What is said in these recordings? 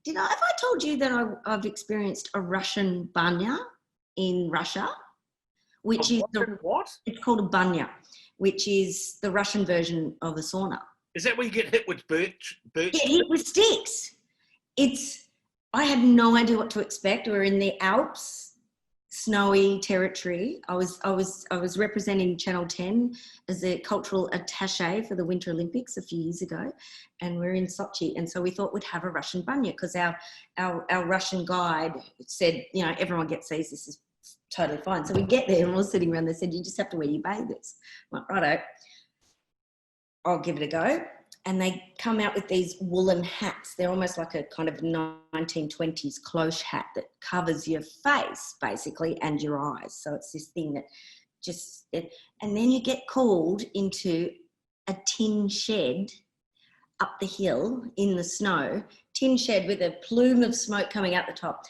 Have I told you that I've experienced a Russian Banya in Russia, which is what? It's called a Banya, which is the Russian version of a sauna. Is that where you get hit with birch? Get hit with sticks. I had no idea what to expect. We were in the Alps, snowy territory. I was representing Channel 10 as a cultural attaché for the Winter Olympics a few years ago, and we're in Sochi. And so we thought we'd have a Russian Banya because our Russian guide said, everyone gets these. This is totally fine. So we get there and we're all sitting around. They said, you just have to wear your bathers. I'm like, righto, I'll give it a go. And they come out with these woolen hats. They're almost like a kind of 1920s cloche hat that covers your face, basically, and your eyes. So it's this thing that and then you get called into a tin shed up the hill in the snow, tin shed with a plume of smoke coming out the top.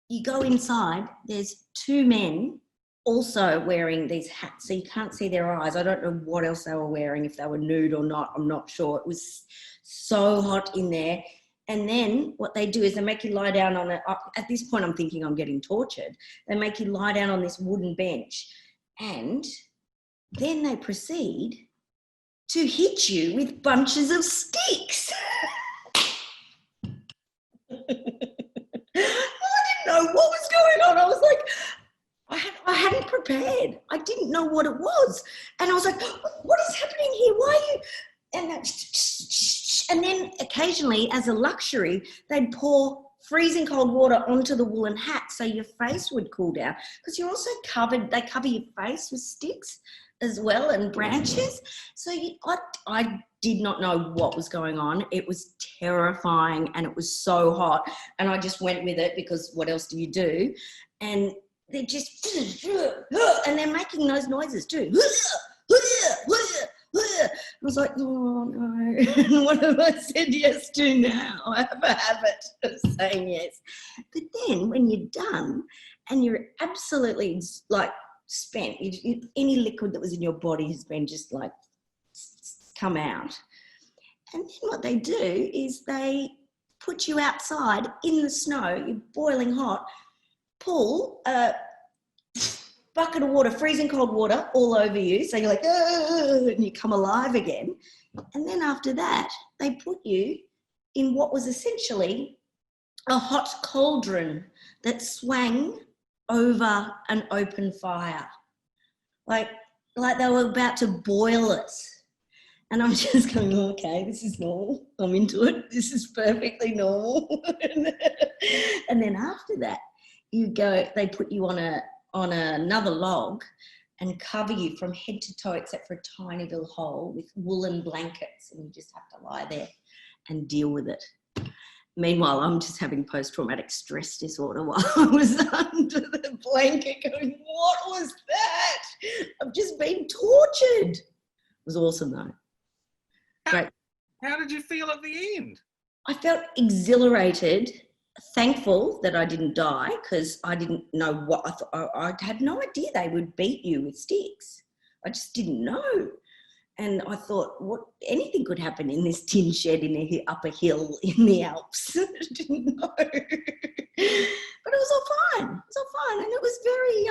You go inside, there's two men also wearing these hats, so you can't see their eyes. I don't know what else they were wearing, if they were nude or not, I'm not sure. It was so hot in there. And then what they do is they make you lie down on at this point I'm thinking I'm getting tortured. They make you lie down on this wooden bench, and then they proceed to hit you with bunches of sticks. I didn't know what was going on. I was like, I hadn't prepared. I didn't know what it was. And I was like, what is happening here? Why are you? And then occasionally, as a luxury, they'd pour freezing cold water onto the woolen hat so your face would cool down. Because you're also covered, they cover your face with sticks as well and branches. So I did not know what was going on. It was terrifying and it was so hot. And I just went with it because what else do you do? And they're just, and they're making those noises too. I was like, oh no, what have I said yes to now? I have a habit of saying yes. But then when you're done and you're absolutely like spent, any liquid that was in your body has been just like come out. And then what they do is they put you outside in the snow, you're boiling hot, pull a bucket of water, freezing cold water, all over you. So you're like, oh, and you come alive again. And then after that, they put you in what was essentially a hot cauldron that swang over an open fire. Like they were about to boil it. And I'm just going, oh, okay, this is normal. I'm into it. This is perfectly normal. And then after that, they put you on another log and cover you from head to toe except for a tiny little hole with woolen blankets, and you just have to lie there and deal with it. Meanwhile, I'm just having post-traumatic stress disorder while I was under the blanket going, what was that? I've just been tortured. It was awesome though. Great. How did you feel at the end? I felt exhilarated, thankful that I didn't die because I didn't know what I thought. I had no idea they would beat you with sticks. I just didn't know. And I thought, anything could happen in this tin shed up a hill in the Alps. I didn't know. But it was all fine. It was all fine. And it was very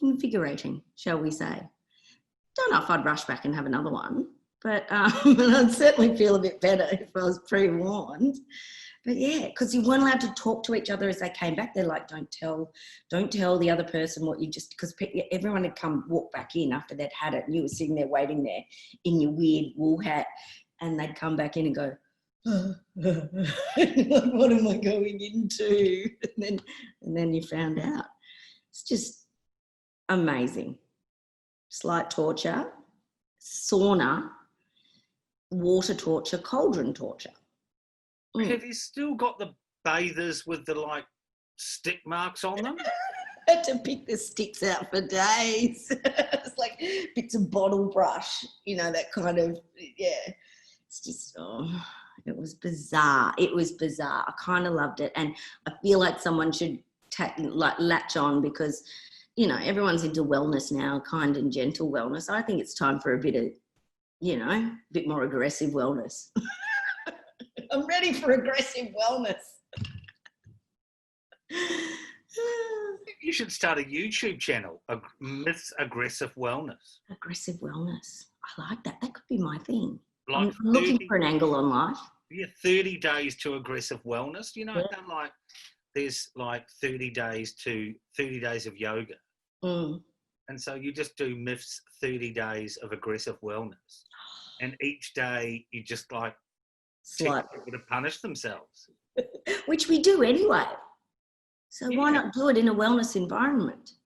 invigorating, shall we say. Don't know if I'd rush back and have another one, but I'd certainly feel a bit better if I was pre-warned. But yeah, because you weren't allowed to talk to each other as they came back. They're like, don't tell the other person what you just, because everyone had walk back in after they'd had it, and you were sitting there waiting there in your weird wool hat, and they'd come back in and go, like, what am I going into? And then you found out. It's just amazing. Slight torture, sauna, water torture, cauldron torture. Have you still got the bathers with the stick marks on them? I had to pick the sticks out for days. It's like bits of bottle brush, that kind of, yeah. It's just, it was bizarre. It was bizarre. I kind of loved it. And I feel like someone should latch on because, everyone's into wellness now, kind and gentle wellness. I think it's time for a bit of, a bit more aggressive wellness. I'm ready for aggressive wellness. You should start a YouTube channel, Myths Aggressive Wellness. Aggressive wellness. I like that. That could be my thing. Like I'm looking for an angle on life. Yeah, 30 days to aggressive wellness. You know, Yeah. kind of like there's like 30 days of yoga. And so you just do Myths 30 days of aggressive wellness. And each day you just like teach people to punish themselves. Which we do anyway. So why not do it in a wellness environment?